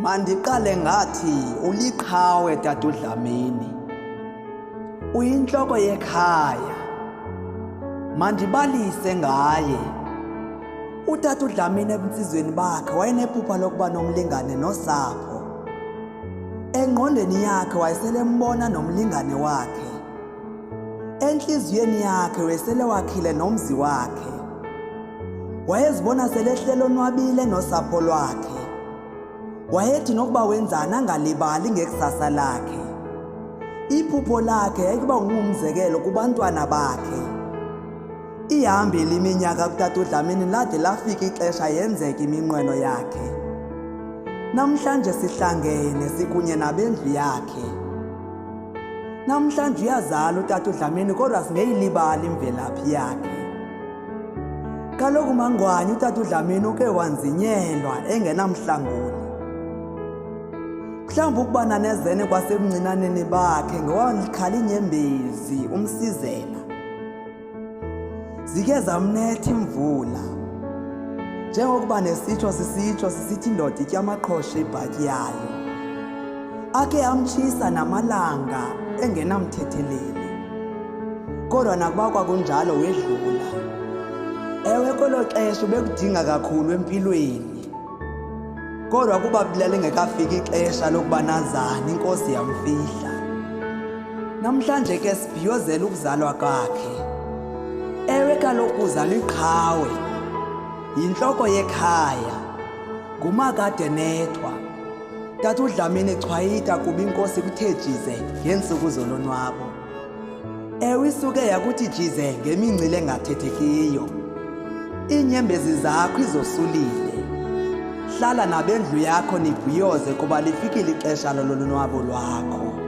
Mandiqale ngathi uliqhawe tat'udlamini. Uyinhloko yekhaya. Mandibalise ngaye. Utat'udlamini ebunsizweni bakhe wayenephupha lokuba nomlingane nosapho. Engqondweni yakhe wayeselembona nomlingane wakhe. Enhliziyweni yakhe wayesele wakhile nomzi wakhe. Wayezibona selehlelo onwabile nosapho lwakhe. Wayethi nokuba wenzana angalibali ngekusasa lakhe. Iphupho lakhe yayikuba ngumzekelo kubantwana bakhe. Ihambile iminyaka kutat'udlamini lade lafika ixesha yenzeka iminqweno yakhe. Namhlanje sihlangene sikunye nabendlu yakhe. Namhlanje uyazala utat'udlamini kodwa singeyilibali imvelaphi yakhe. Kaloku mangwanye utat'udlamini uke wanzinyelwa engenamhlanguli. Mhlawumbe ukuba nanezene kwasebuncinaneni bakhe ngowalikhala inyembezi umsizela. Zike zamnetha imvula. Njengokuba nesitsho sisithi indoda itya amaqhosha ibhatyi yayo. Ake amtshisa namalanga engenamthetheleli. Kodwa nakuba kwakunjalo wedlula. Ewe kwelo xesha ubekudinga kakhulu empilweni. Kodwa kuba bilale ngekafika ixesha lokuba nazana inkosi yamfihla. Namhlanje ke sibhiyozela ukuzalwa kwakhe. Ewe kaloku uzalwa iqhawe. Yinhloko yekhaya. Ngumakade nethwa. Tat'udlamini chwayita kuba inkosi kuthe jize ngeentsuku zolonwabo. Ewe isuke yakuthi jize ngemincili engathethekiyo. Iinyembezi zakho izosulile. Hlala nabendlu yakho nibhiyoze kuba lifikile ixesha lolonwabo lwakho.